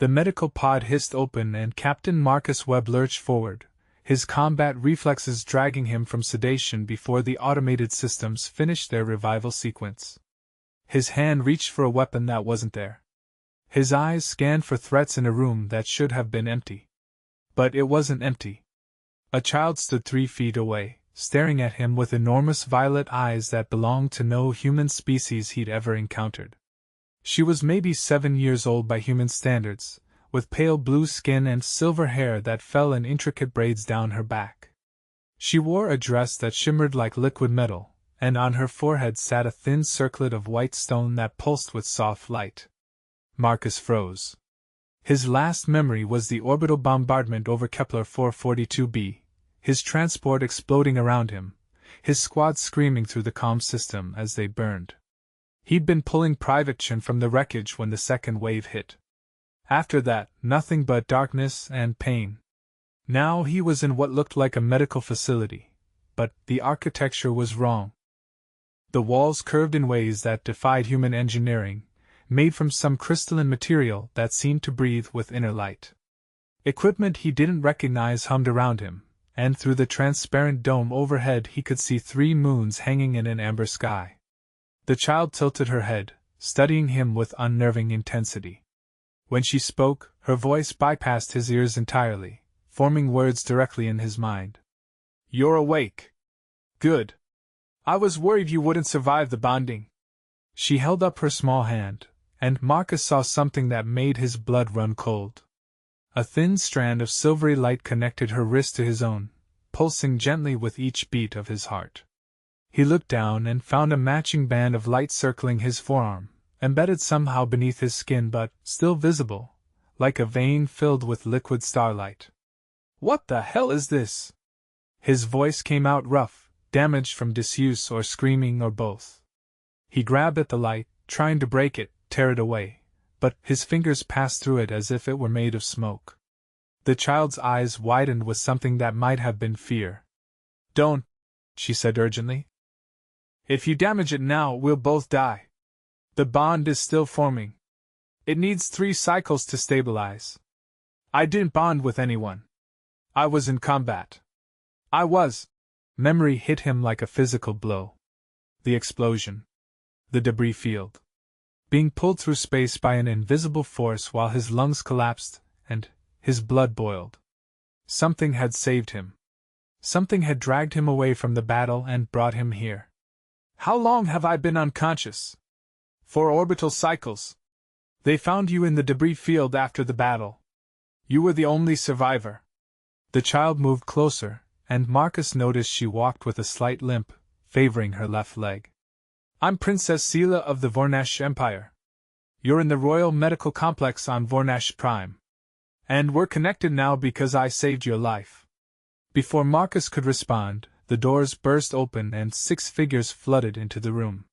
The medical pod hissed open and Captain Marcus Webb lurched forward, his combat reflexes dragging him from sedation before the automated systems finished their revival sequence. His hand reached for a weapon that wasn't there. His eyes scanned for threats in a room that should have been empty. But it wasn't empty. A child stood 3 feet away, staring at him with enormous violet eyes that belonged to no human species he'd ever encountered. She was maybe 7 years old by human standards, with pale blue skin and silver hair that fell in intricate braids down her back. She wore a dress that shimmered like liquid metal, and on her forehead sat a thin circlet of white stone that pulsed with soft light. Marcus froze. His last memory was the orbital bombardment over Kepler 442b, his transport exploding around him, his squad screaming through the comm system as they burned. He'd been pulling Private Chen from the wreckage when the second wave hit. After that, nothing but darkness and pain. Now he was in what looked like a medical facility, but the architecture was wrong. The walls curved in ways that defied human engineering, made from some crystalline material that seemed to breathe with inner light. Equipment he didn't recognize hummed around him, and through the transparent dome overhead he could see 3 moons hanging in an amber sky. The child tilted her head, studying him with unnerving intensity. When she spoke, her voice bypassed his ears entirely, forming words directly in his mind. "You're awake. Good. I was worried you wouldn't survive the bonding." She held up her small hand, and Marcus saw something that made his blood run cold. A thin strand of silvery light connected her wrist to his own, pulsing gently with each beat of his heart. He looked down and found a matching band of light circling his forearm, embedded somehow beneath his skin but still visible, like a vein filled with liquid starlight. "What the hell is this?" His voice came out rough, damaged from disuse or screaming or both. He grabbed at the light, trying to break it, tear it away, but his fingers passed through it as if it were made of smoke. The child's eyes widened with something that might have been fear. "Don't," she said urgently. "If you damage it now, we'll both die. The bond is still forming. It needs 3 cycles to stabilize. I didn't bond with anyone. I was in combat. I was." Memory hit him like a physical blow. The explosion. The debris field. Being pulled through space by an invisible force while his lungs collapsed, and his blood boiled. Something had saved him. Something had dragged him away from the battle and brought him here. "How long have I been unconscious?" "4 orbital cycles. They found you in the debris field after the battle. You were the only survivor." The child moved closer, and Marcus noticed she walked with a slight limp, favoring her left leg. "I'm Princess Sela of the Vornash Empire. You're in the Royal Medical Complex on Vornash Prime. And we're connected now because I saved your life." Before Marcus could respond, the doors burst open and 6 figures flooded into the room.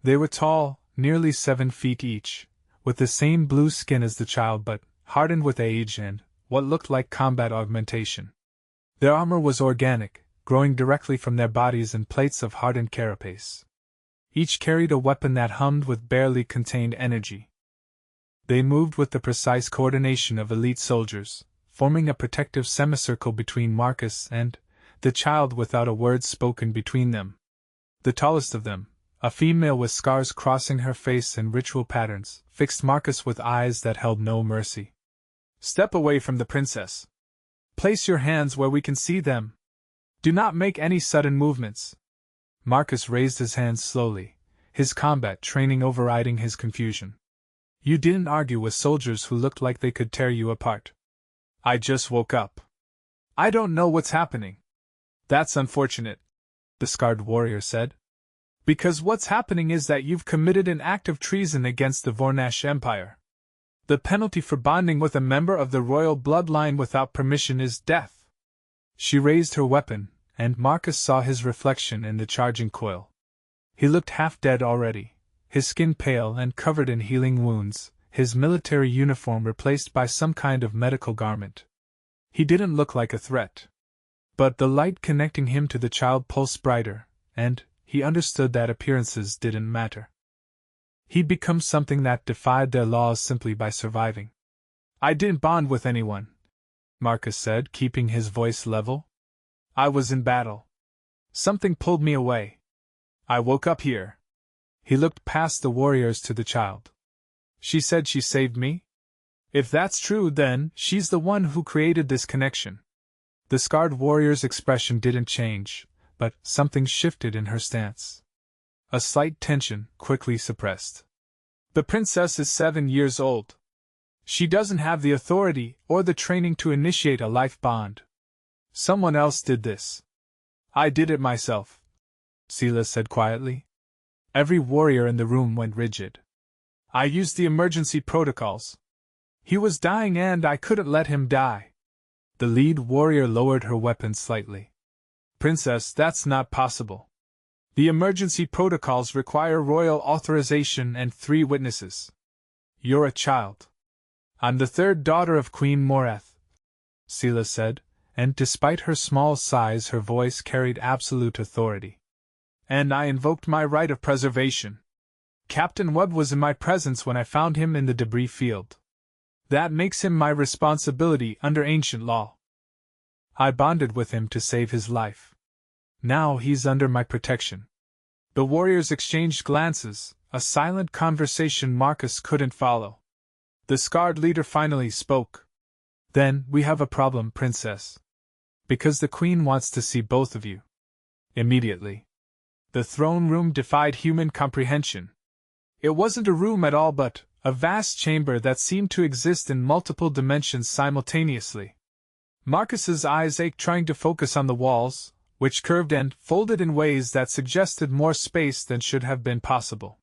They were tall, nearly 7 feet each, with the same blue skin as the child but hardened with age and what looked like combat augmentation. Their armor was organic, growing directly from their bodies in plates of hardened carapace. Each carried a weapon that hummed with barely contained energy. They moved with the precise coordination of elite soldiers, forming a protective semicircle between Marcus and the child without a word spoken between them. The tallest of them, a female with scars crossing her face in ritual patterns, fixed Marcus with eyes that held no mercy. "Step away from the princess. Place your hands where we can see them. Do not make any sudden movements." Marcus raised his hands slowly, his combat training overriding his confusion. "You didn't argue with soldiers who looked like they could tear you apart." "I just woke up. I don't know what's happening." "That's unfortunate," the scarred warrior said. "Because what's happening is that you've committed an act of treason against the Vornash Empire. The penalty for bonding with a member of the royal bloodline without permission is death." She raised her weapon, and Marcus saw his reflection in the charging coil. He looked half dead already, his skin pale and covered in healing wounds, his military uniform replaced by some kind of medical garment. He didn't look like a threat. But the light connecting him to the child pulsed brighter, and he understood that appearances didn't matter. He'd become something that defied their laws simply by surviving. I didn't bond with anyone, Marcus said, keeping his voice level. I was in battle. Something pulled me away. I woke up here. He looked past the warriors to the child. She said she saved me? If that's true, then she's the one who created this connection. The scarred warrior's expression didn't change, but something shifted in her stance. A slight tension, quickly suppressed. The princess is 7 years old. She doesn't have the authority or the training to initiate a life bond. Someone else did this. I did it myself, Seela said quietly. Every warrior in the room went rigid. I used the emergency protocols. He was dying and I couldn't let him die. The lead warrior lowered her weapon slightly. Princess, that's not possible. The emergency protocols require royal authorization and 3 witnesses. You're a child. I'm the 3rd daughter of Queen Moreth, Seela said, and despite her small size her voice carried absolute authority. And I invoked my right of preservation. Captain Webb was in my presence when I found him in the debris field. That makes him my responsibility under ancient law. I bonded with him to save his life. Now he's under my protection. The warriors exchanged glances, a silent conversation Marcus couldn't follow. The scarred leader finally spoke. Then, we have a problem, Princess. Because the Queen wants to see both of you. Immediately. The throne room defied human comprehension. It wasn't a room at all but a vast chamber that seemed to exist in multiple dimensions simultaneously. Marcus's eyes ached trying to focus on the walls, which curved and folded in ways that suggested more space than should have been possible.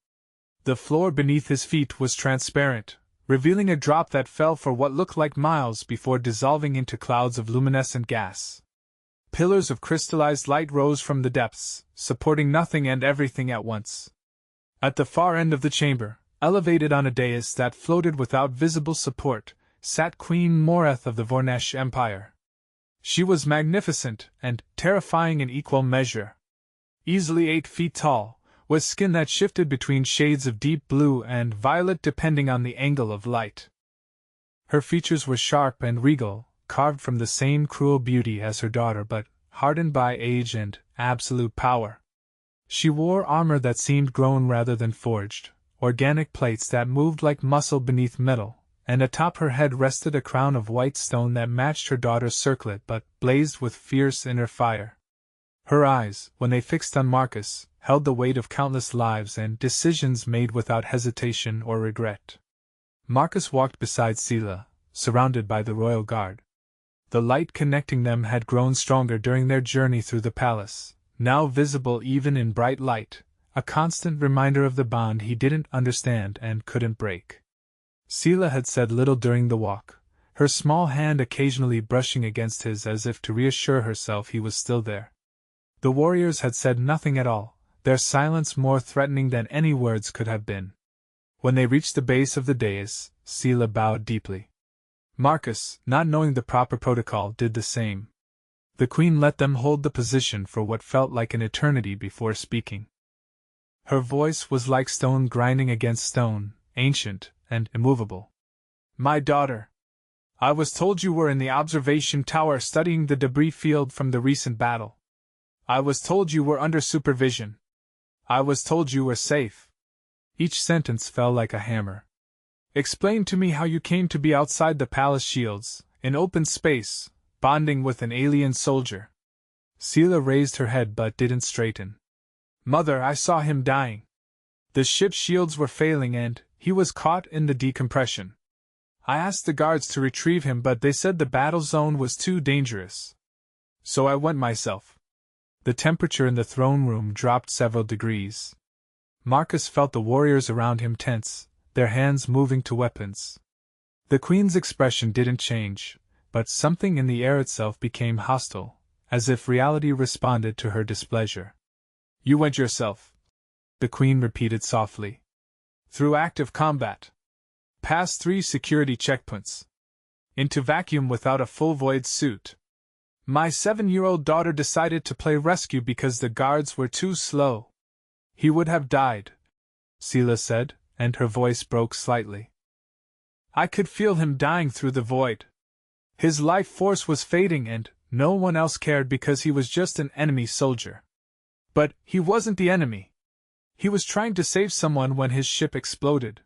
The floor beneath his feet was transparent, revealing a drop that fell for what looked like miles before dissolving into clouds of luminescent gas. Pillars of crystallized light rose from the depths, supporting nothing and everything at once. At the far end of the chamber, elevated on a dais that floated without visible support, sat Queen Moreth of the Vornesh Empire. She was magnificent and terrifying in equal measure. Easily 8 feet tall, with skin that shifted between shades of deep blue and violet depending on the angle of light. Her features were sharp and regal, carved from the same cruel beauty as her daughter but hardened by age and absolute power. She wore armor that seemed grown rather than forged, organic plates that moved like muscle beneath metal, and atop her head rested a crown of white stone that matched her daughter's circlet but blazed with fierce inner fire. Her eyes, when they fixed on Marcus, held the weight of countless lives and decisions made without hesitation or regret. Marcus walked beside Seela, surrounded by the royal guard. The light connecting them had grown stronger during their journey through the palace, now visible even in bright light, a constant reminder of the bond he didn't understand and couldn't break. Seela had said little during the walk, her small hand occasionally brushing against his as if to reassure herself he was still there. The warriors had said nothing at all, their silence more threatening than any words could have been. When they reached the base of the dais, Seela bowed deeply. Marcus, not knowing the proper protocol, did the same. The Queen let them hold the position for what felt like an eternity before speaking. Her voice was like stone grinding against stone, ancient and immovable. My daughter, I was told you were in the observation tower studying the debris field from the recent battle. I was told you were under supervision. I was told you were safe. Each sentence fell like a hammer. Explain to me how you came to be outside the palace shields, in open space, bonding with an alien soldier. Seela raised her head but didn't straighten. Mother, I saw him dying. The ship's shields were failing and he was caught in the decompression. I asked the guards to retrieve him but they said the battle zone was too dangerous. So I went myself. The temperature in the throne room dropped several degrees. Marcus felt the warriors around him tense, their hands moving to weapons. The Queen's expression didn't change, but something in the air itself became hostile, as if reality responded to her displeasure. You went yourself, the Queen repeated softly. Through active combat. Past 3 security checkpoints. Into vacuum without a full void suit. My 7-year-old daughter decided to play rescue because the guards were too slow. He would have died, Seela said, and her voice broke slightly. I could feel him dying through the void. His life force was fading and no one else cared because he was just an enemy soldier. But he wasn't the enemy. He was trying to save someone when his ship exploded.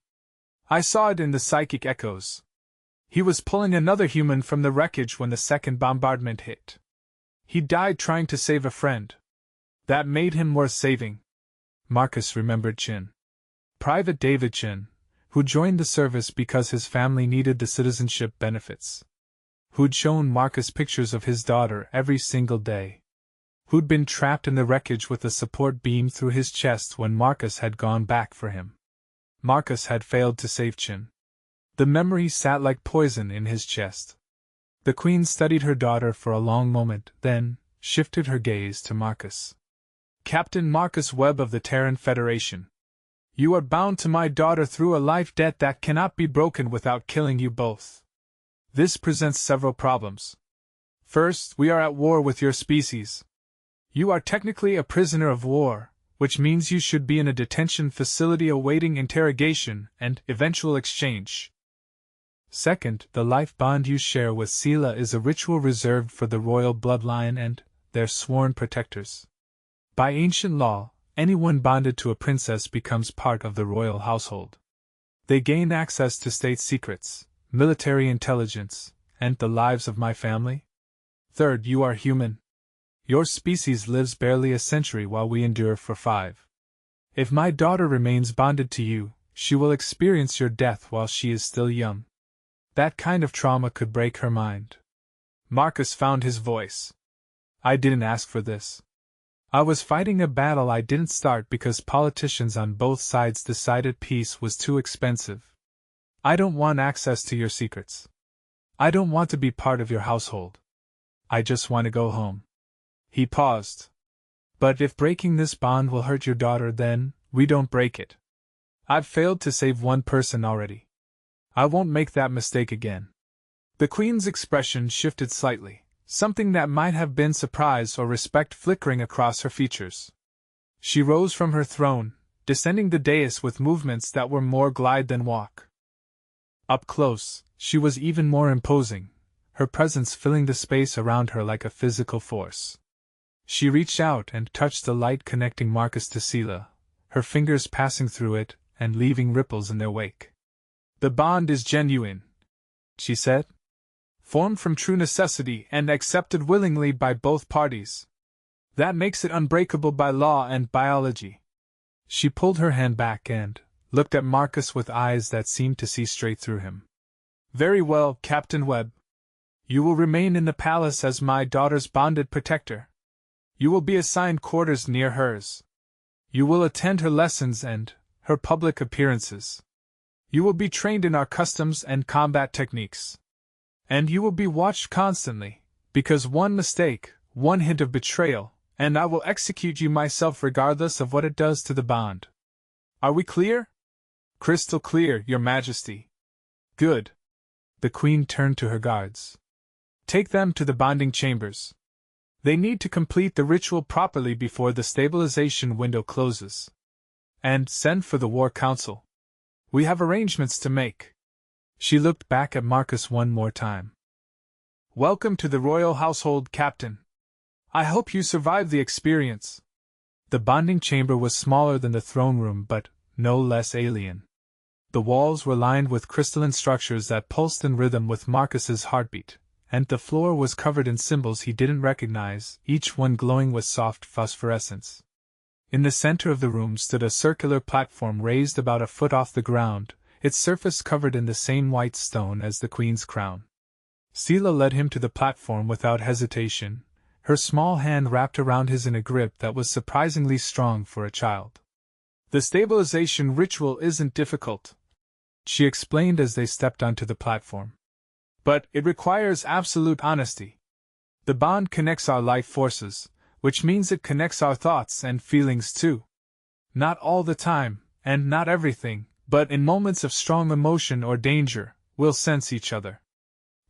I saw it in the psychic echoes. He was pulling another human from the wreckage when the second bombardment hit. He died trying to save a friend. That made him worth saving. Marcus remembered Chin. Private David Chin, who joined the service because his family needed the citizenship benefits. Who'd shown Marcus pictures of his daughter every single day. Who'd been trapped in the wreckage with a support beam through his chest when Marcus had gone back for him. Marcus had failed to save Chin. The memory sat like poison in his chest. The Queen studied her daughter for a long moment, then shifted her gaze to Marcus. Captain Marcus Webb of the Terran Federation. You are bound to my daughter through a life debt that cannot be broken without killing you both. This presents several problems. First, we are at war with your species. You are technically a prisoner of war, which means you should be in a detention facility awaiting interrogation and eventual exchange. Second, the life bond you share with Sela is a ritual reserved for the royal bloodline and their sworn protectors. By ancient law, anyone bonded to a princess becomes part of the royal household. They gain access to state secrets, military intelligence, and the lives of my family. Third, you are human. Your species lives barely a century while we endure for 5. If my daughter remains bonded to you, she will experience your death while she is still young. That kind of trauma could break her mind. Marcus found his voice. I didn't ask for this. I was fighting a battle I didn't start because politicians on both sides decided peace was too expensive. I don't want access to your secrets. I don't want to be part of your household. I just want to go home. He paused. But if breaking this bond will hurt your daughter, then we don't break it. I've failed to save one person already. I won't make that mistake again. The Queen's expression shifted slightly, something that might have been surprise or respect flickering across her features. She rose from her throne, descending the dais with movements that were more glide than walk. Up close, she was even more imposing, her presence filling the space around her like a physical force. She reached out and touched the light connecting Marcus to Sela, her fingers passing through it and leaving ripples in their wake. The bond is genuine, she said. Formed from true necessity and accepted willingly by both parties. That makes it unbreakable by law and biology. She pulled her hand back and looked at Marcus with eyes that seemed to see straight through him. Very well, Captain Webb. You will remain in the palace as my daughter's bonded protector. You will be assigned quarters near hers. You will attend her lessons and her public appearances. You will be trained in our customs and combat techniques. And you will be watched constantly, because one mistake, one hint of betrayal, and I will execute you myself regardless of what it does to the bond. Are we clear? Crystal clear, Your Majesty. Good. The Queen turned to her guards. Take them to the bonding chambers. They need to complete the ritual properly before the stabilization window closes. And send for the War Council. We have arrangements to make. She looked back at Marcus one more time. Welcome to the royal household, Captain. I hope you survived the experience. The bonding chamber was smaller than the throne room but no less alien. The walls were lined with crystalline structures that pulsed in rhythm with Marcus's heartbeat, and the floor was covered in symbols he didn't recognize, each one glowing with soft phosphorescence. In the center of the room stood a circular platform raised about a foot off the ground, its surface covered in the same white stone as the Queen's crown. Sela led him to the platform without hesitation, her small hand wrapped around his in a grip that was surprisingly strong for a child. The stabilization ritual isn't difficult, she explained as they stepped onto the platform. But it requires absolute honesty. The bond connects our life forces, which means it connects our thoughts and feelings too. Not all the time, and not everything, but in moments of strong emotion or danger, we'll sense each other.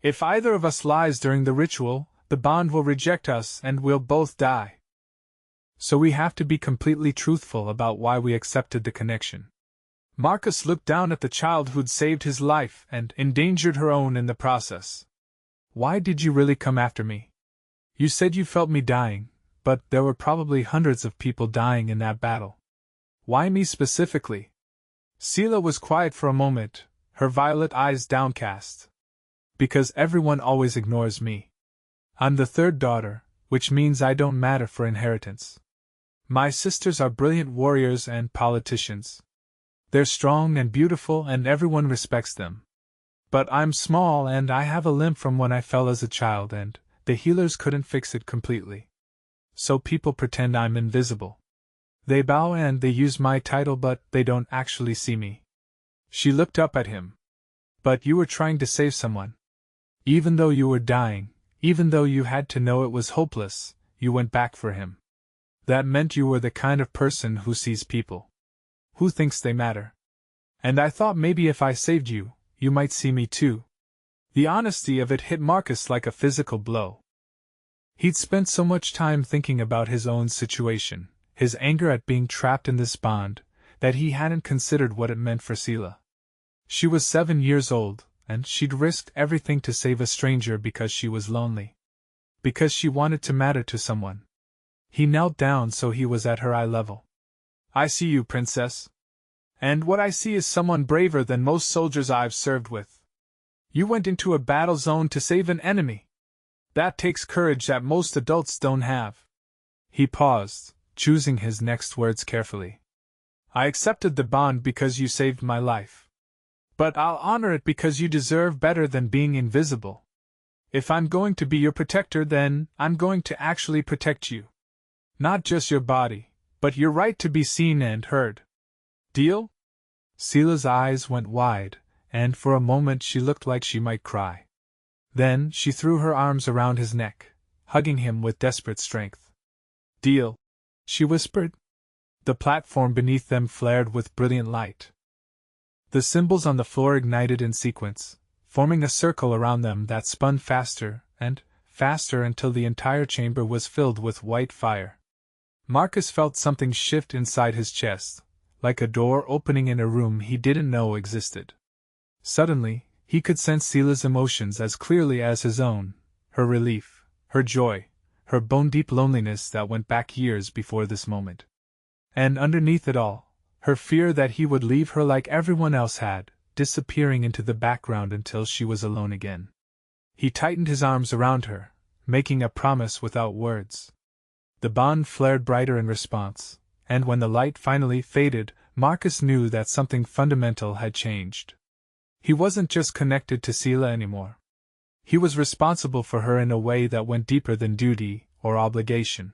If either of us lies during the ritual, the bond will reject us and we'll both die. So we have to be completely truthful about why we accepted the connection. Marcus looked down at the child who'd saved his life and endangered her own in the process. Why did you really come after me? You said you felt me dying, but there were probably hundreds of people dying in that battle. Why me specifically? Seela was quiet for a moment, her violet eyes downcast. Because everyone always ignores me. I'm the third daughter, which means I don't matter for inheritance. My sisters are brilliant warriors and politicians. They're strong and beautiful and everyone respects them. But I'm small and I have a limp from when I fell as a child and the healers couldn't fix it completely. So people pretend I'm invisible. They bow and they use my title but they don't actually see me. She looked up at him. But you were trying to save someone. Even though you were dying, even though you had to know it was hopeless, you went back for him. That meant you were the kind of person who sees people. Who thinks they matter. And I thought maybe if I saved you, you might see me too. The honesty of it hit Marcus like a physical blow. He'd spent so much time thinking about his own situation, his anger at being trapped in this bond, that he hadn't considered what it meant for Seela. She was 7 years old, and she'd risked everything to save a stranger because she was lonely. Because she wanted to matter to someone. He knelt down so he was at her eye level. I see you, princess. And what I see is someone braver than most soldiers I've served with. You went into a battle zone to save an enemy. That takes courage that most adults don't have. He paused, choosing his next words carefully. I accepted the bond because you saved my life. But I'll honor it because you deserve better than being invisible. If I'm going to be your protector, then I'm going to actually protect you. Not just your body, but your right to be seen and heard. Deal? Seela's eyes went wide, and for a moment she looked like she might cry. Then she threw her arms around his neck, hugging him with desperate strength. Deal, she whispered. The platform beneath them flared with brilliant light. The symbols on the floor ignited in sequence, forming a circle around them that spun faster and faster until the entire chamber was filled with white fire. Marcus felt something shift inside his chest, like a door opening in a room he didn't know existed. Suddenly, he could sense Seela's emotions as clearly as his own, her relief, her joy, her bone-deep loneliness that went back years before this moment. And underneath it all, her fear that he would leave her like everyone else had, disappearing into the background until she was alone again. He tightened his arms around her, making a promise without words. The bond flared brighter in response, and when the light finally faded, Marcus knew that something fundamental had changed. He wasn't just connected to Seela anymore. He was responsible for her in a way that went deeper than duty or obligation.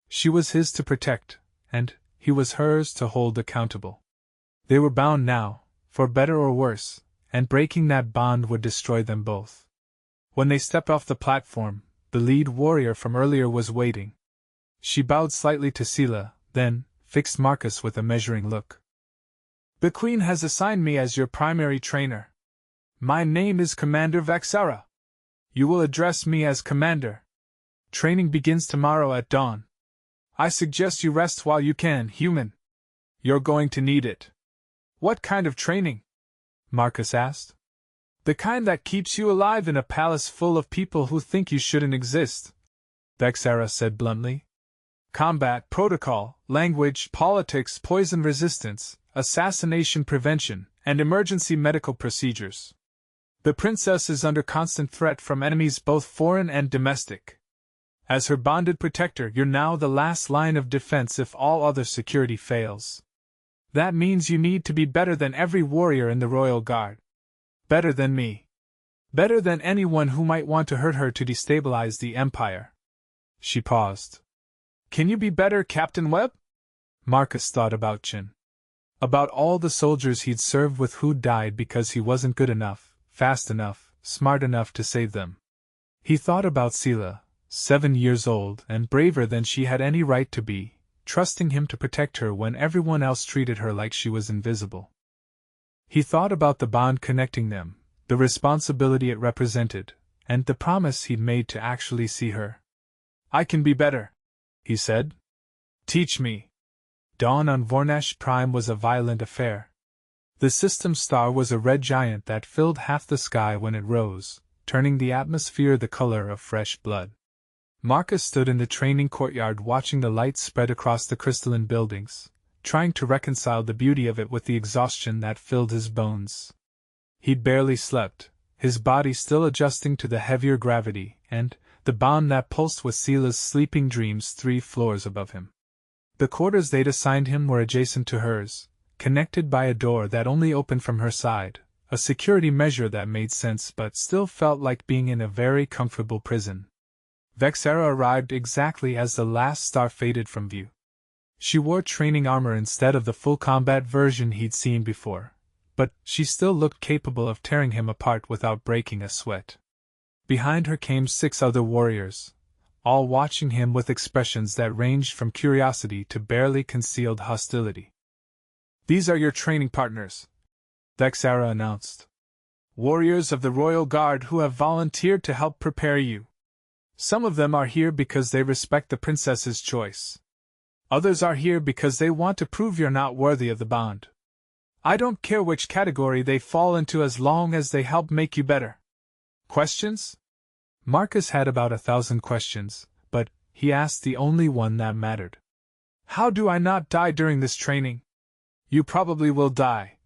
She was his to protect, and he was hers to hold accountable. They were bound now, for better or worse, and breaking that bond would destroy them both. When they stepped off the platform, the lead warrior from earlier was waiting. She bowed slightly to Seela, then fixed Marcus with a measuring look. The Queen has assigned me as your primary trainer. My name is Commander Vexera. You will address me as Commander. Training begins tomorrow at dawn. I suggest you rest while you can, human. You're going to need it. What kind of training? Marcus asked. The kind that keeps you alive in a palace full of people who think you shouldn't exist, Vexera said bluntly. Combat, protocol, language, politics, poison resistance, assassination prevention, and emergency medical procedures. The princess is under constant threat from enemies both foreign and domestic. As her bonded protector, you're now the last line of defense if all other security fails. That means you need to be better than every warrior in the royal guard. Better than me. Better than anyone who might want to hurt her to destabilize the empire. She paused. Can you be better, Captain Webb? Marcus thought about Chin. About all the soldiers he'd served with who died because he wasn't good enough, fast enough, smart enough to save them. He thought about Seela, 7 years old and braver than she had any right to be, trusting him to protect her when everyone else treated her like she was invisible. He thought about the bond connecting them, the responsibility it represented, and the promise he'd made to actually see her. I can be better, he said. Teach me. Dawn on Vornash Prime was a violent affair. The system star was a red giant that filled half the sky when it rose, turning the atmosphere the color of fresh blood. Marcus stood in the training courtyard watching the light spread across the crystalline buildings, trying to reconcile the beauty of it with the exhaustion that filled his bones. He'd barely slept, his body still adjusting to the heavier gravity, and the bond that pulsed with Sela's sleeping dreams 3 floors above him. The quarters they'd assigned him were adjacent to hers, connected by a door that only opened from her side, a security measure that made sense but still felt like being in a very comfortable prison. Vexera arrived exactly as the last star faded from view. She wore training armor instead of the full combat version he'd seen before, but she still looked capable of tearing him apart without breaking a sweat. Behind her came 6 other warriors, all watching him with expressions that ranged from curiosity to barely concealed hostility. "These are your training partners," Vexera announced. "Warriors of the Royal Guard who have volunteered to help prepare you. Some of them are here because they respect the princess's choice. Others are here because they want to prove you're not worthy of the bond. I don't care which category they fall into as long as they help make you better. Questions?" Marcus had about 1,000 questions, but he asked the only one that mattered. "How do I not die during this training?" "You probably will die,"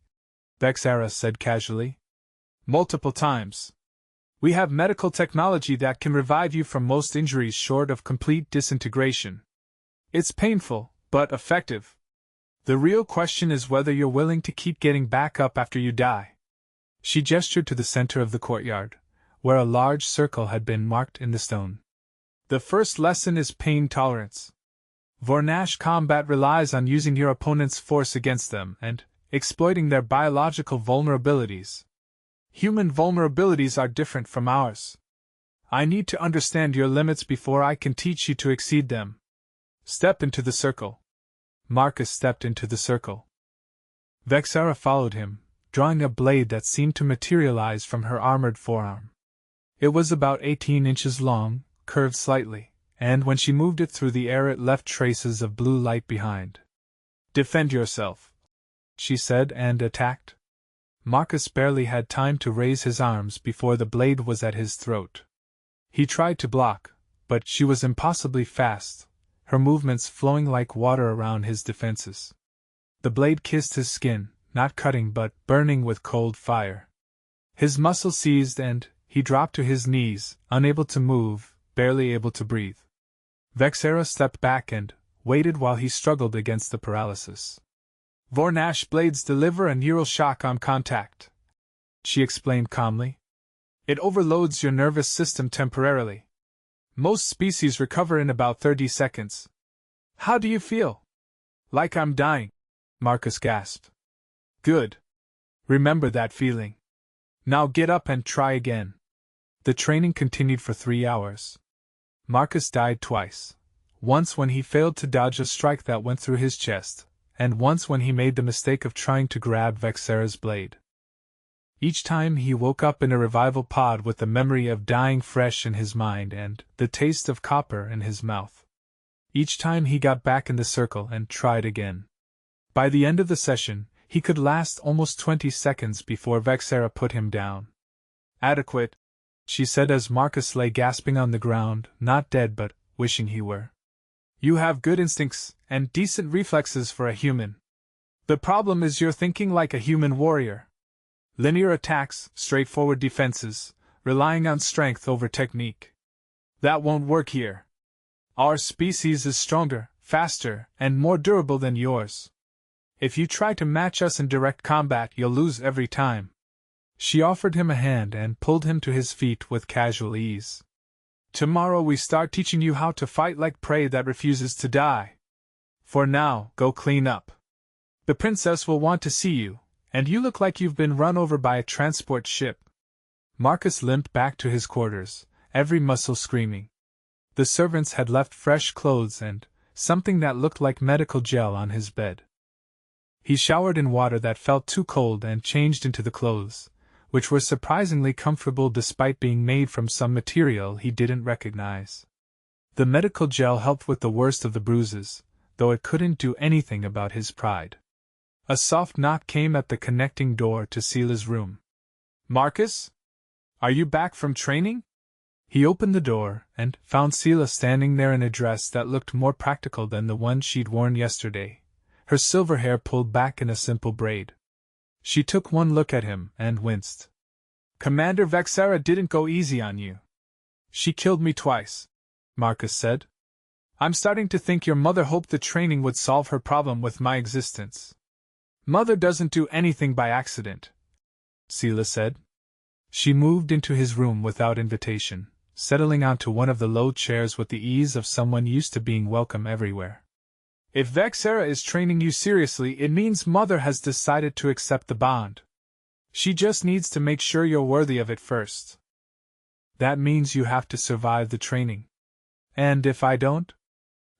Vexera said casually. "Multiple times. We have medical technology that can revive you from most injuries short of complete disintegration. It's painful, but effective. The real question is whether you're willing to keep getting back up after you die." She gestured to the center of the courtyard, where a large circle had been marked in the stone. "The first lesson is pain tolerance. Vornash combat relies on using your opponent's force against them and exploiting their biological vulnerabilities. Human vulnerabilities are different from ours. I need to understand your limits before I can teach you to exceed them. Step into the circle." Marcus stepped into the circle. Vexera followed him, drawing a blade that seemed to materialize from her armored forearm. It was about 18 inches long, curved slightly, and when she moved it through the air it left traces of blue light behind. "Defend yourself," she said, and attacked. Marcus barely had time to raise his arms before the blade was at his throat. He tried to block, but she was impossibly fast, her movements flowing like water around his defenses. The blade kissed his skin, not cutting but burning with cold fire. His muscles seized and he dropped to his knees, unable to move, barely able to breathe. Vexera stepped back and waited while he struggled against the paralysis. "Vornash blades deliver a neural shock on contact," she explained calmly. "It overloads your nervous system temporarily. Most species recover in about 30 seconds. How do you feel?" "Like I'm dying," Marcus gasped. "Good. Remember that feeling. Now get up and try again." The training continued for 3 hours. Marcus died twice. Once when he failed to dodge a strike that went through his chest, and once when he made the mistake of trying to grab Vexera's blade. Each time he woke up in a revival pod with the memory of dying fresh in his mind and the taste of copper in his mouth. Each time he got back in the circle and tried again. By the end of the session, he could last almost 20 seconds before Vexera put him down. "Adequate," she said as Marcus lay gasping on the ground, not dead but wishing he were. "You have good instincts and decent reflexes for a human. The problem is you're thinking like a human warrior. Linear attacks, straightforward defenses, relying on strength over technique. That won't work here. Our species is stronger, faster, and more durable than yours. If you try to match us in direct combat, you'll lose every time." She offered him a hand and pulled him to his feet with casual ease. "Tomorrow we start teaching you how to fight like prey that refuses to die. For now, go clean up. The princess will want to see you, and you look like you've been run over by a transport ship." Marcus limped back to his quarters, every muscle screaming. The servants had left fresh clothes and something that looked like medical gel on his bed. He showered in water that felt too cold and changed into the clothes, which were surprisingly comfortable despite being made from some material he didn't recognize. The medical gel helped with the worst of the bruises, though it couldn't do anything about his pride. A soft knock came at the connecting door to Sela's room. "Marcus? Are you back from training?" He opened the door, and found Sela standing there in a dress that looked more practical than the one she'd worn yesterday, her silver hair pulled back in a simple braid. She took one look at him, and winced. "Commander Vexera didn't go easy on you. She killed me twice," Marcus said. "I'm starting to think your mother hoped the training would solve her problem with my existence." "Mother doesn't do anything by accident," Sela said. She moved into his room without invitation, settling onto one of the low chairs with the ease of someone used to being welcome everywhere. "If Vexera is training you seriously, it means Mother has decided to accept the bond. She just needs to make sure you're worthy of it first. That means you have to survive the training. And if I don't?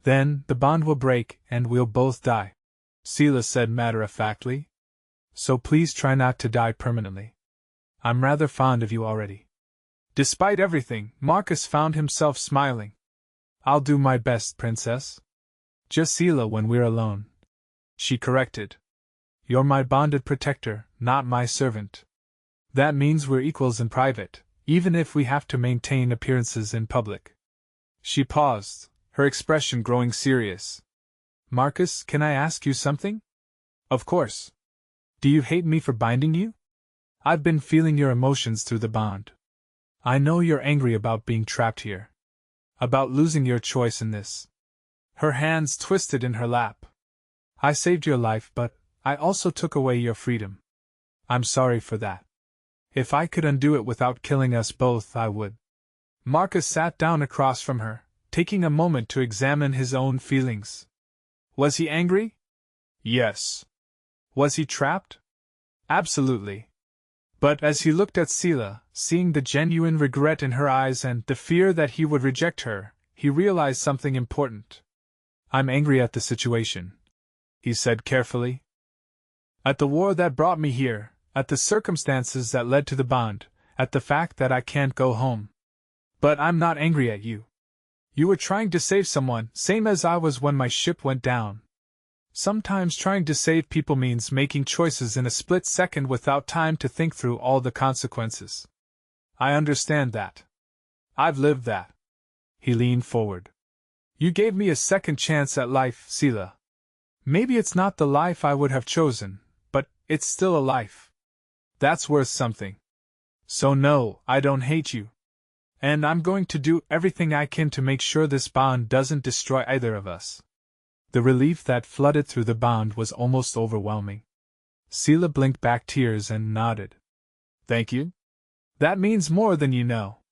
Then the bond will break and we'll both die," Sela said matter-of-factly. "So please try not to die permanently. I'm rather fond of you already." Despite everything, Marcus found himself smiling. "I'll do my best, Princess. Just Sela when we're alone," she corrected. "You're my bonded protector, not my servant. That means we're equals in private, even if we have to maintain appearances in public." She paused, her expression growing serious. "Marcus, can I ask you something?" "Of course. Do you hate me for binding you? I've been feeling your emotions through the bond. I know you're angry about being trapped here. About losing your choice in this." Her hands twisted in her lap. "I saved your life, but I also took away your freedom. I'm sorry for that. If I could undo it without killing us both, I would." Marcus sat down across from her, taking a moment to examine his own feelings. Was he angry? Yes. Was he trapped? Absolutely. But as he looked at Sela, seeing the genuine regret in her eyes and the fear that he would reject her, he realized something important. "I'm angry at the situation," he said carefully. "At the war that brought me here, at the circumstances that led to the bond, at the fact that I can't go home. But I'm not angry at you. You were trying to save someone, same as I was when my ship went down. Sometimes trying to save people means making choices in a split second without time to think through all the consequences. I understand that. I've lived that." He leaned forward. "You gave me a second chance at life, Sela. Maybe it's not the life I would have chosen, but it's still a life. That's worth something. So no, I don't hate you. And I'm going to do everything I can to make sure this bond doesn't destroy either of us." The relief that flooded through the bond was almost overwhelming. Sela blinked back tears and nodded. "Thank you. That means more than you know."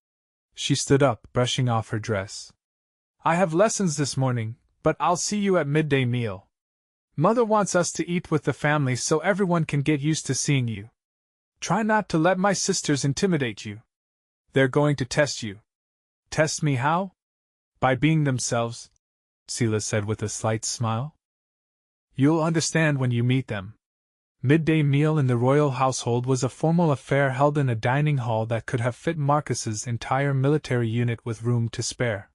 She stood up, brushing off her dress. "I have lessons this morning, but I'll see you at midday meal. Mother wants us to eat with the family so everyone can get used to seeing you. Try not to let my sisters intimidate you. They're going to test you." "Test me how?" "By being themselves," Sela said with a slight smile. "You'll understand when you meet them." Midday meal in the royal household was a formal affair held in a dining hall that could have fit Marcus's entire military unit with room to spare.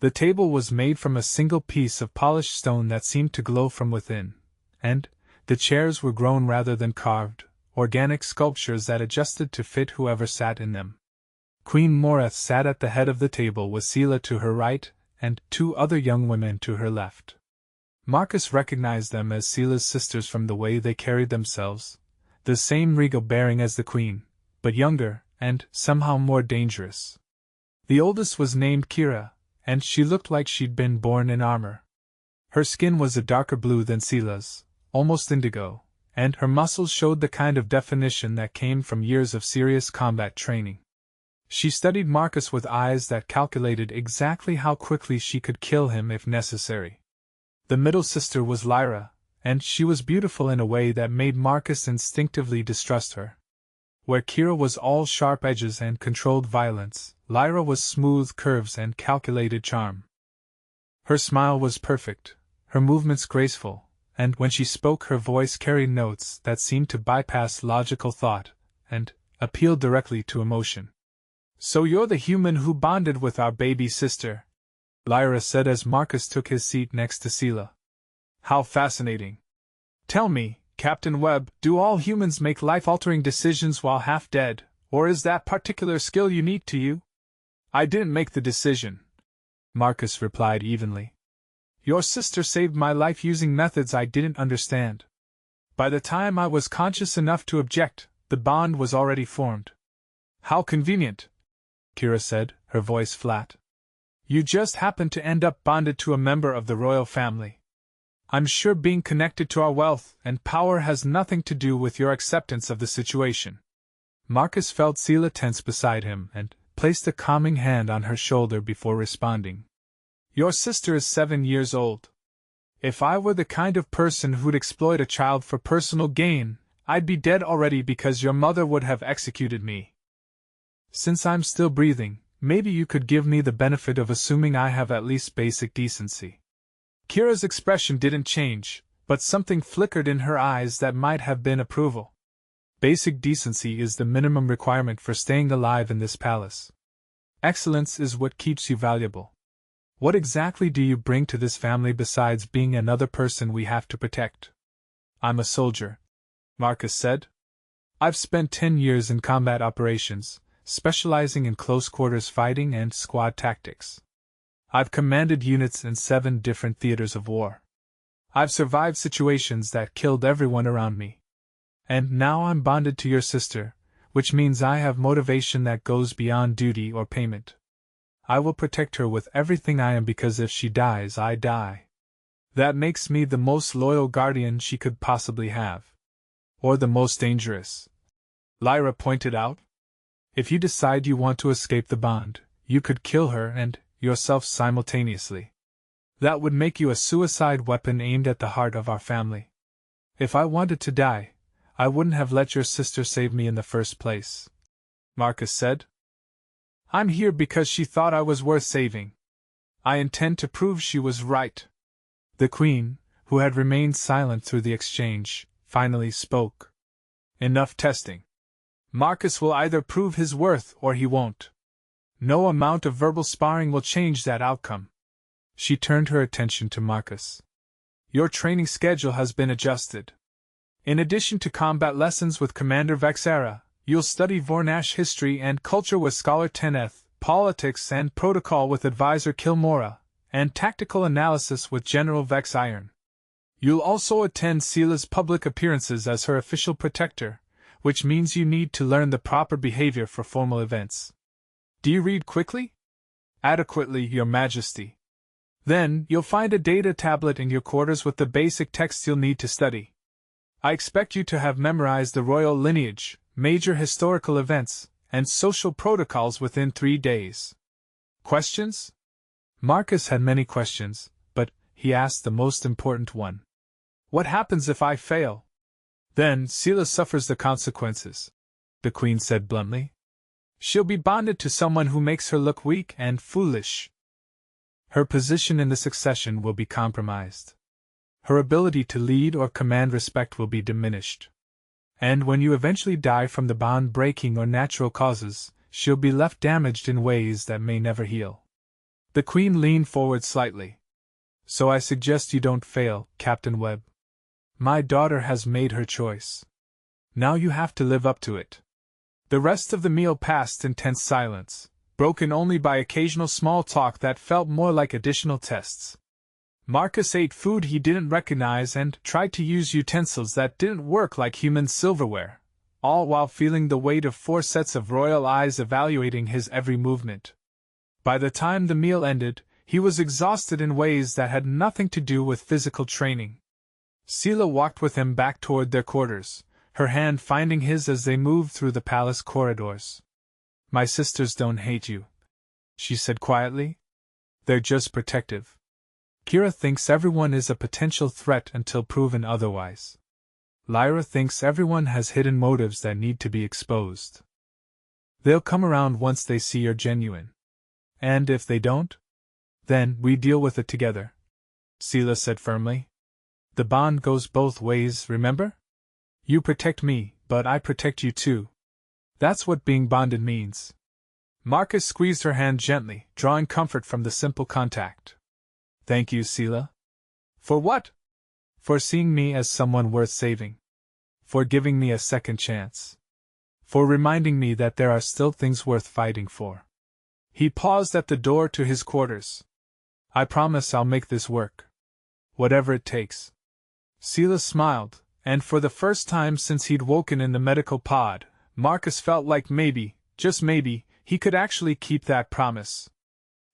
The table was made from a single piece of polished stone that seemed to glow from within, and the chairs were grown rather than carved, organic sculptures that adjusted to fit whoever sat in them. Queen Moreth sat at the head of the table with Sela to her right, and 2 other young women to her left. Marcus recognized them as Sela's sisters from the way they carried themselves, the same regal bearing as the queen, but younger, and somehow more dangerous. The oldest was named Kira, and she looked like she'd been born in armor. Her skin was a darker blue than Sela's, almost indigo, and her muscles showed the kind of definition that came from years of serious combat training. She studied Marcus with eyes that calculated exactly how quickly she could kill him if necessary. The middle sister was Lyra, and she was beautiful in a way that made Marcus instinctively distrust her. Where Kira was all sharp edges and controlled violence, Lyra was smooth curves and calculated charm. Her smile was perfect, her movements graceful, and when she spoke her voice carried notes that seemed to bypass logical thought and appealed directly to emotion. "So you're the human who bonded with our baby sister," Lyra said as Marcus took his seat next to Sela. "How fascinating. Tell me, Captain Webb, do all humans make life-altering decisions while half dead, or is that particular skill unique to you? I didn't make the decision, Marcus replied evenly. Your sister saved my life using methods I didn't understand. By the time I was conscious enough to object, the bond was already formed. How convenient, Kira said, her voice flat. You just happened to end up bonded to a member of the royal family. I'm sure being connected to our wealth and power has nothing to do with your acceptance of the situation. Marcus felt Sela tense beside him and placed a calming hand on her shoulder before responding. Your sister is 7 years old. If I were the kind of person who'd exploit a child for personal gain, I'd be dead already because your mother would have executed me. Since I'm still breathing, maybe you could give me the benefit of assuming I have at least basic decency. Kira's expression didn't change, but something flickered in her eyes that might have been approval. Basic decency is the minimum requirement for staying alive in this palace. Excellence is what keeps you valuable. What exactly do you bring to this family besides being another person we have to protect? I'm a soldier, Marcus said. I've spent 10 years in combat operations, specializing in close-quarters fighting and squad tactics. I've commanded units in 7 different theaters of war. I've survived situations that killed everyone around me. And now I'm bonded to your sister, which means I have motivation that goes beyond duty or payment. I will protect her with everything I am because if she dies, I die. That makes me the most loyal guardian she could possibly have. Or the most dangerous, Lyra pointed out. If you decide you want to escape the bond, you could kill her and yourself simultaneously. That would make you a suicide weapon aimed at the heart of our family. If I wanted to die, I wouldn't have let your sister save me in the first place, Marcus said. I'm here because she thought I was worth saving. I intend to prove she was right. The Queen, who had remained silent through the exchange, finally spoke. Enough testing. Marcus will either prove his worth or he won't. No amount of verbal sparring will change that outcome. She turned her attention to Marcus. Your training schedule has been adjusted. In addition to combat lessons with Commander Vexera, you'll study Vornash history and culture with Scholar Teneth, politics and protocol with Advisor Kilmora, and tactical analysis with General Vex Iron. You'll also attend Sela's public appearances as her official protector, which means you need to learn the proper behavior for formal events. Do you read quickly? Adequately, Your Majesty. Then, you'll find a data tablet in your quarters with the basic texts you'll need to study. I expect you to have memorized the royal lineage, major historical events, and social protocols within 3 days. Questions? Marcus had many questions, but he asked the most important one. What happens if I fail? Then Sela suffers the consequences, the Queen said bluntly. She'll be bonded to someone who makes her look weak and foolish. Her position in the succession will be compromised. Her ability to lead or command respect will be diminished. And when you eventually die from the bond breaking or natural causes, she'll be left damaged in ways that may never heal. The Queen leaned forward slightly. So I suggest you don't fail, Captain Webb. My daughter has made her choice. Now you have to live up to it. The rest of the meal passed in tense silence, broken only by occasional small talk that felt more like additional tests. Marcus ate food he didn't recognize and tried to use utensils that didn't work like human silverware, all while feeling the weight of 4 sets of royal eyes evaluating his every movement. By the time the meal ended, he was exhausted in ways that had nothing to do with physical training. Sela walked with him back toward their quarters, her hand finding his as they moved through the palace corridors. My sisters don't hate you, she said quietly. They're just protective. Kira thinks everyone is a potential threat until proven otherwise. Lyra thinks everyone has hidden motives that need to be exposed. They'll come around once they see you're genuine. And if they don't? Then we deal with it together, Sela said firmly. The bond goes both ways, remember? You protect me, but I protect you too. That's what being bonded means. Marcus squeezed her hand gently, drawing comfort from the simple contact. Thank you, Sela. For what? For seeing me as someone worth saving. for giving me a second chance. For reminding me that there are still things worth fighting for. He paused at the door to his quarters. I promise I'll make this work. Whatever it takes. Sela smiled, and for the first time since he'd woken in the medical pod, Marcus felt like maybe, just maybe, he could actually keep that promise.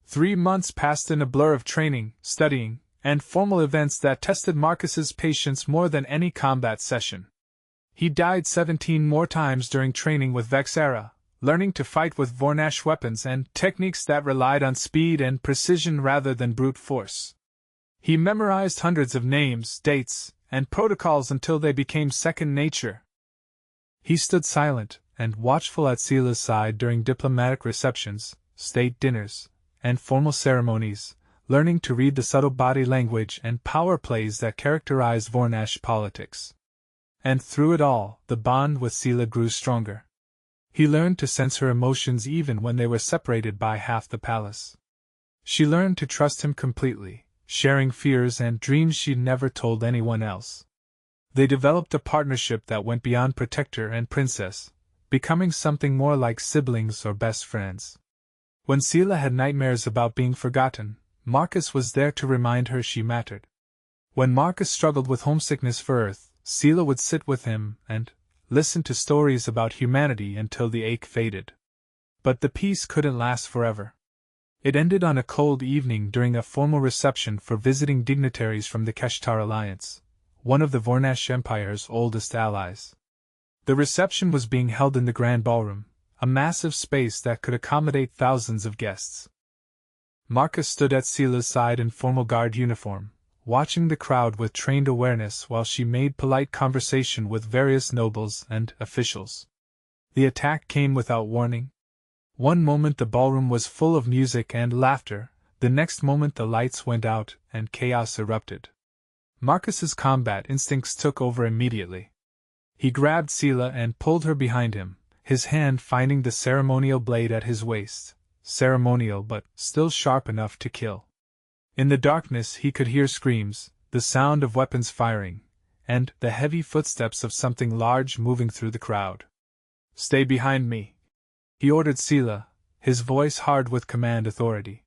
3 months passed in a blur of training, studying, and formal events that tested Marcus's patience more than any combat session. He died 17 more times during training with Vexera, learning to fight with Vornash weapons and techniques that relied on speed and precision rather than brute force. He memorized hundreds of names, dates, and protocols until they became second nature. He stood silent and watchful at Sela's side during diplomatic receptions, state dinners, and formal ceremonies, learning to read the subtle body language and power plays that characterized Vornash politics. And through it all, the bond with Sela grew stronger. He learned to sense her emotions even when they were separated by half the palace. She learned to trust him completely, sharing fears and dreams she'd never told anyone else. They developed a partnership that went beyond protector and princess, becoming something more like siblings or best friends. When Sela had nightmares about being forgotten, Marcus was there to remind her she mattered. When Marcus struggled with homesickness for Earth, Sela would sit with him and listen to stories about humanity until the ache faded. But the peace couldn't last forever. It ended on a cold evening during a formal reception for visiting dignitaries from the Keshtar Alliance, one of the Vornash Empire's oldest allies. The reception was being held in the Grand Ballroom, a massive space that could accommodate thousands of guests. Marcus stood at Sela's side in formal guard uniform, watching the crowd with trained awareness while she made polite conversation with various nobles and officials. The attack came without warning. One moment the ballroom was full of music and laughter, the next moment the lights went out and chaos erupted. Marcus's combat instincts took over immediately. He grabbed Sela and pulled her behind him, his hand finding the ceremonial blade at his waist, ceremonial but still sharp enough to kill. In the darkness he could hear screams, the sound of weapons firing, and the heavy footsteps of something large moving through the crowd. "Stay behind me," he ordered Sela, his voice hard with command authority.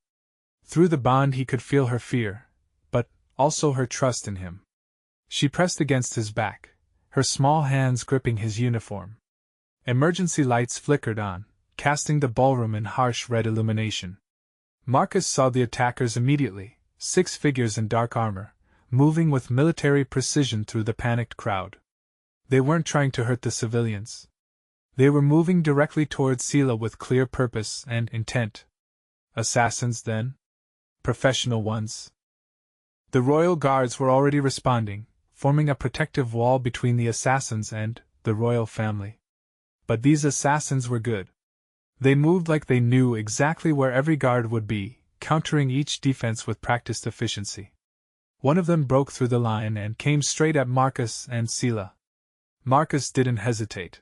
Through the bond he could feel her fear, but also her trust in him. She pressed against his back, her small hands gripping his uniform. Emergency lights flickered on, casting the ballroom in harsh red illumination. Marcus saw the attackers immediately, 6 figures in dark armor, moving with military precision through the panicked crowd. They weren't trying to hurt the civilians. They were moving directly towards Sela with clear purpose and intent. Assassins, then? Professional ones? The royal guards were already responding, forming a protective wall between the assassins and the royal family. But these assassins were good. They moved like they knew exactly where every guard would be, countering each defense with practiced efficiency. One of them broke through the line and came straight at Marcus and Sela. Marcus didn't hesitate.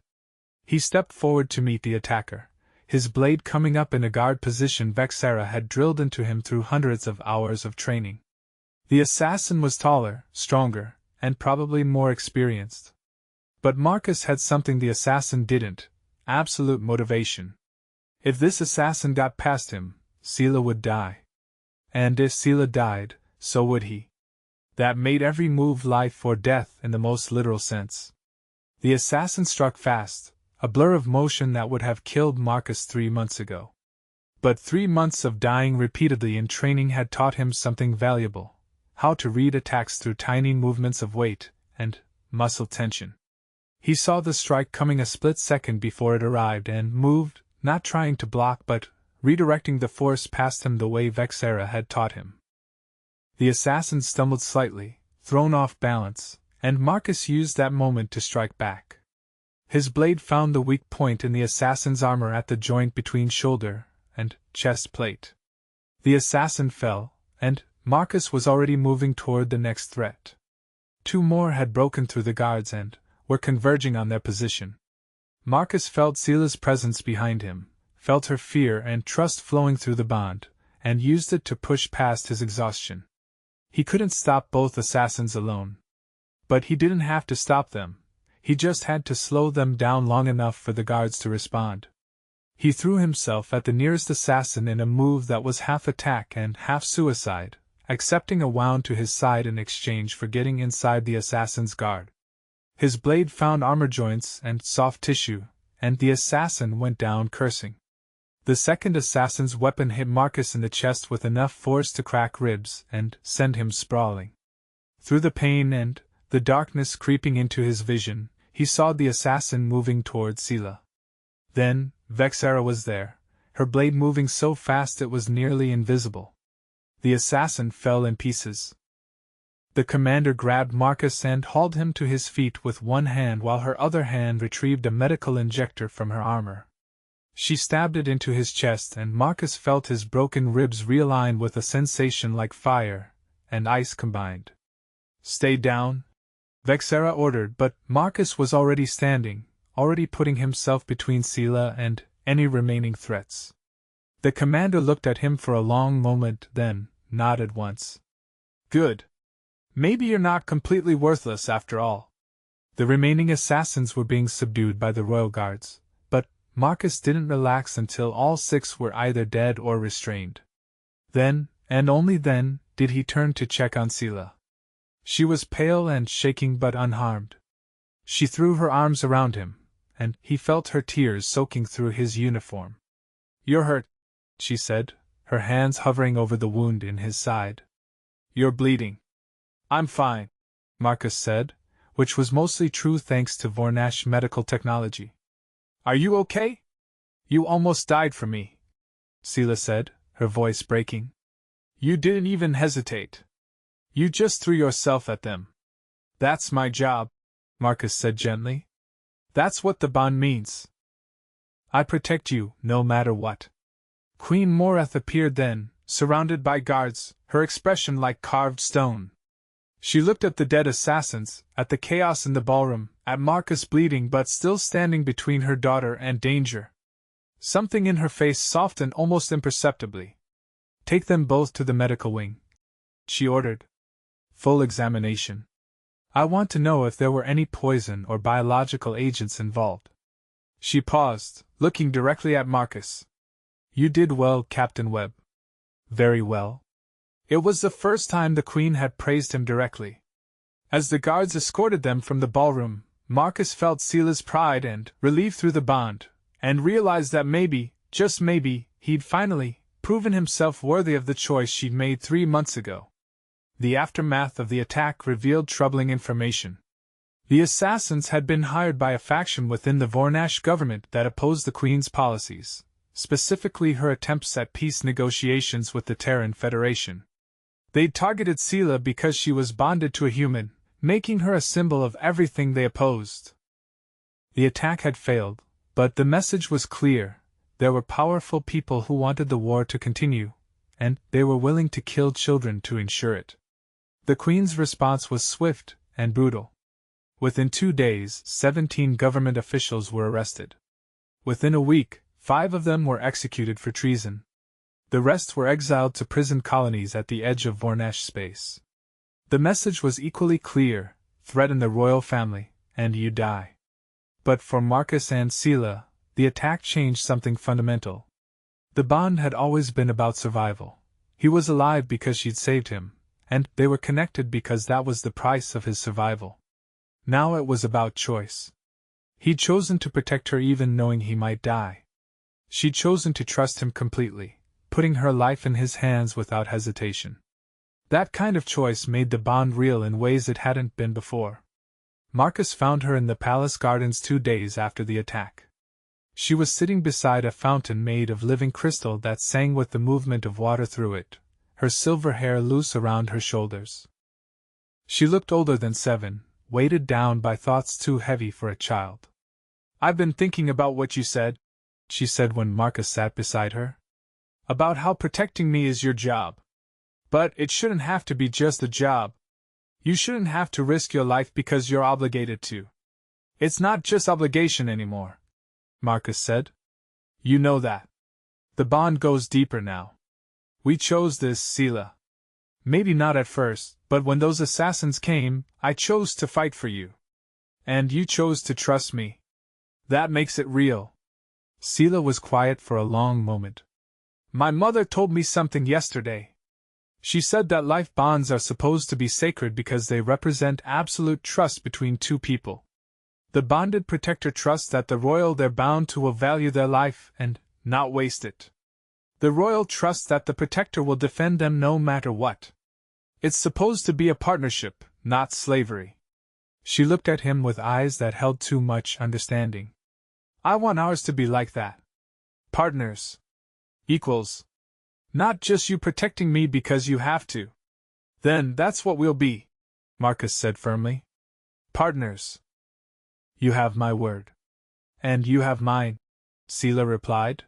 He stepped forward to meet the attacker, his blade coming up in a guard position Vexera had drilled into him through hundreds of hours of training. The assassin was taller, stronger, and probably more experienced. But Marcus had something the assassin didn't: absolute motivation. If this assassin got past him, Sela would die. And if Sela died, so would he. That made every move life or death in the most literal sense. The assassin struck fast, a blur of motion that would have killed Marcus 3 months ago. But 3 months of dying repeatedly in training had taught him something valuable: how to read attacks through tiny movements of weight and muscle tension. He saw the strike coming a split second before it arrived and moved, not trying to block but redirecting the force past him the way Vexera had taught him. The assassin stumbled slightly, thrown off balance, and Marcus used that moment to strike back. His blade found the weak point in the assassin's armor at the joint between shoulder and chest plate. The assassin fell, and Marcus was already moving toward the next threat. 2 more had broken through the guards and were converging on their position. Marcus felt Sela's presence behind him, felt her fear and trust flowing through the bond, and used it to push past his exhaustion. He couldn't stop both assassins alone. But he didn't have to stop them. He just had to slow them down long enough for the guards to respond. He threw himself at the nearest assassin in a move that was half attack and half suicide, accepting a wound to his side in exchange for getting inside the assassin's guard. His blade found armor joints and soft tissue, and the assassin went down cursing. The second assassin's weapon hit Marcus in the chest with enough force to crack ribs and send him sprawling. Through the pain and the darkness creeping into his vision, he saw the assassin moving toward Seele. Then, Vexera was there, her blade moving so fast it was nearly invisible. The assassin fell in pieces. The commander grabbed Marcus and hauled him to his feet with one hand while her other hand retrieved a medical injector from her armor. She stabbed it into his chest and Marcus felt his broken ribs realign with a sensation like fire and ice combined. "Stay down," Vexera ordered, but Marcus was already standing, already putting himself between Seele and any remaining threats. The commander looked at him for a long moment, then nodded once. "Good. Maybe you're not completely worthless after all." The remaining assassins were being subdued by the royal guards, but Marcus didn't relax until all 6 were either dead or restrained. Then, and only then, did he turn to check on Seele. She was pale and shaking but unharmed. She threw her arms around him, and he felt her tears soaking through his uniform. "You're hurt," she said, her hands hovering over the wound in his side. "You're bleeding." "I'm fine," Marcus said, which was mostly true thanks to Vornash medical technology. "Are you okay? You almost died for me," Seele said, her voice breaking. "You didn't even hesitate. You just threw yourself at them." "That's my job," Marcus said gently. "That's what the bond means. I protect you, no matter what." Queen Moreth appeared then, surrounded by guards, her expression like carved stone. She looked at the dead assassins, at the chaos in the ballroom, at Marcus bleeding but still standing between her daughter and danger. Something in her face softened almost imperceptibly. "Take them both to the medical wing," she ordered. "Full examination. I want to know if there were any poison or biological agents involved." She paused, looking directly at Marcus. "You did well, Captain Webb." "Very well." It was the first time the Queen had praised him directly. As the guards escorted them from the ballroom, Marcus felt Seele's pride and relief through the bond, and realized that maybe, just maybe, he'd finally proven himself worthy of the choice she'd made 3 months ago. The aftermath of the attack revealed troubling information. The assassins had been hired by a faction within the Vornash government that opposed the Queen's policies, specifically her attempts at peace negotiations with the Terran Federation. They'd targeted Seele because she was bonded to a human, making her a symbol of everything they opposed. The attack had failed, but the message was clear: there were powerful people who wanted the war to continue, and they were willing to kill children to ensure it. The Queen's response was swift and brutal. Within 2 days, 17 government officials were arrested. Within a week, 5 of them were executed for treason. The rest were exiled to prison colonies at the edge of Vornash space. The message was equally clear: threaten the royal family, and you die. But for Marcus and Seele, the attack changed something fundamental. The bond had always been about survival. He was alive because she'd saved him, and they were connected because that was the price of his survival. Now it was about choice. He'd chosen to protect her even knowing he might die. She'd chosen to trust him completely, putting her life in his hands without hesitation. That kind of choice made the bond real in ways it hadn't been before. Marcus found her in the palace gardens 2 days after the attack. She was sitting beside a fountain made of living crystal that sang with the movement of water through it, her silver hair loose around her shoulders. She looked older than 7, weighted down by thoughts too heavy for a child. "I've been thinking about what you said," she said when Marcus sat beside her. "About how protecting me is your job. But it shouldn't have to be just a job. You shouldn't have to risk your life because you're obligated to. It's not just obligation anymore," Marcus said. "You know that. The bond goes deeper now. We chose this, Seele. Maybe not at first, but when those assassins came, I chose to fight for you. And you chose to trust me. That makes it real. Sela was quiet for a long moment. My mother told me something yesterday. She said that life bonds are supposed to be sacred because they represent absolute trust between two people. The bonded protector trusts that the royal they're bound to will value their life and not waste it. The royal trusts that the protector will defend them no matter what. It's supposed to be a partnership, not slavery. She looked at him with eyes that held too much understanding. I want ours to be like that. Partners. Equals. Not just you protecting me because you have to. Then that's what we'll be, Marcus said firmly. Partners. You have my word. And you have mine, Sela replied.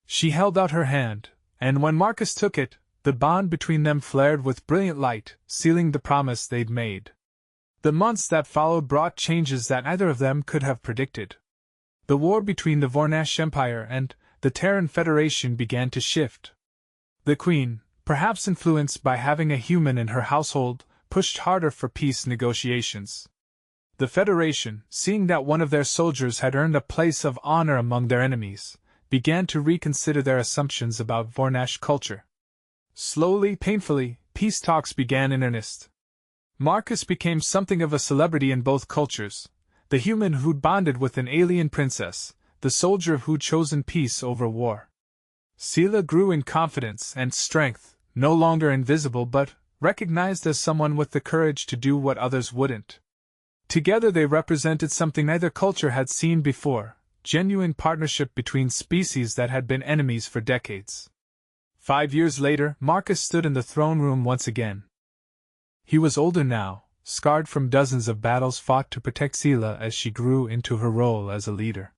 She held out her hand, and when Marcus took it, the bond between them flared with brilliant light, sealing the promise they'd made. The months that followed brought changes that neither of them could have predicted. The war between the Vornash Empire and the Terran Federation began to shift. The Queen, perhaps influenced by having a human in her household, pushed harder for peace negotiations. The Federation, seeing that one of their soldiers had earned a place of honor among their enemies, began to reconsider their assumptions about Vornash culture. Slowly, painfully, peace talks began in earnest. Marcus became something of a celebrity in both cultures, the human who'd bonded with an alien princess, the soldier who'd chosen peace over war. Sela grew in confidence and strength, no longer invisible but recognized as someone with the courage to do what others wouldn't. Together they represented something neither culture had seen before, genuine partnership between species that had been enemies for decades. 5 years later, Marcus stood in the throne room once again. He was older now, scarred from dozens of battles fought to protect Sela as she grew into her role as a leader.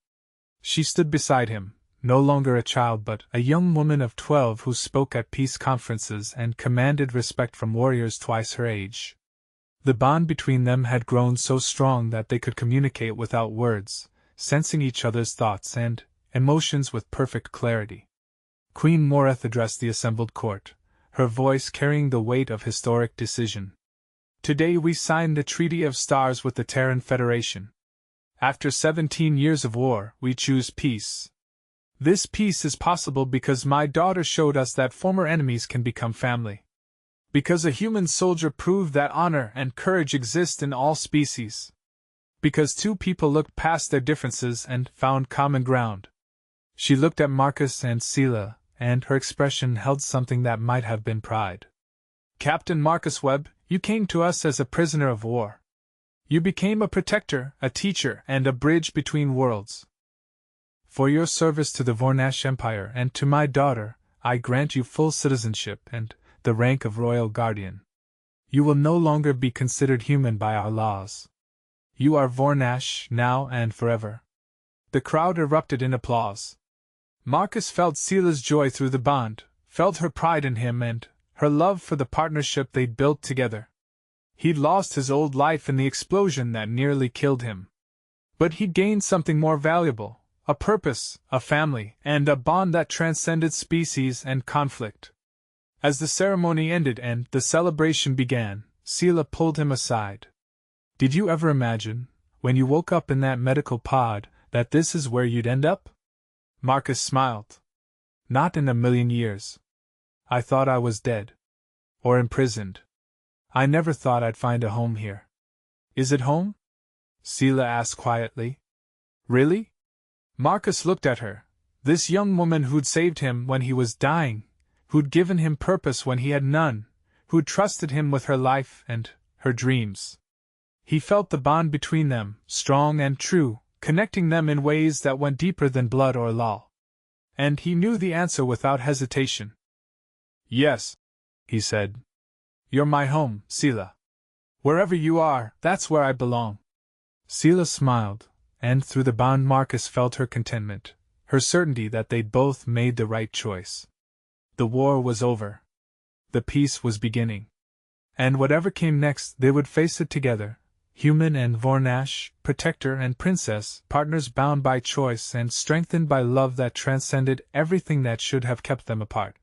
She stood beside him, no longer a child but a young woman of 12 who spoke at peace conferences and commanded respect from warriors twice her age. The bond between them had grown so strong that they could communicate without words, sensing each other's thoughts and emotions with perfect clarity. Queen Moreth addressed the assembled court, her voice carrying the weight of historic decision. Today we signed the Treaty of Stars with the Terran Federation. After 17 years of war, we choose peace. This peace is possible because my daughter showed us that former enemies can become family. Because a human soldier proved that honor and courage exist in all species. Because two people looked past their differences and found common ground. She looked at Marcus and Sela, and her expression held something that might have been pride. Captain Marcus Webb, you came to us as a prisoner of war. You became a protector, a teacher, and a bridge between worlds. For your service to the Vornash Empire and to my daughter, I grant you full citizenship and the rank of Royal Guardian. You will no longer be considered human by our laws. You are Vornash now and forever. The crowd erupted in applause. Marcus felt Sela's joy through the bond, felt her pride in him and her love for the partnership they'd built together. He'd lost his old life in the explosion that nearly killed him. But he'd gained something more valuable, a purpose, a family, and a bond that transcended species and conflict. As the ceremony ended and the celebration began, Sela pulled him aside. Did you ever imagine, when you woke up in that medical pod, that this is where you'd end up? Marcus smiled. Not in a million years. I thought I was dead. Or imprisoned. I never thought I'd find a home here. Is it home? Sela asked quietly. Really? Marcus looked at her, this young woman who'd saved him when he was dying, who'd given him purpose when he had none, who'd trusted him with her life and her dreams. He felt the bond between them, strong and true, connecting them in ways that went deeper than blood or law. And he knew the answer without hesitation. Yes, he said. You're my home, Sela. Wherever you are, that's where I belong. Sela smiled, and through the bond Marcus felt her contentment, her certainty that they'd both made the right choice. The war was over. The peace was beginning. And whatever came next, they would face it together, human and Vornash, protector and princess, partners bound by choice and strengthened by love that transcended everything that should have kept them apart.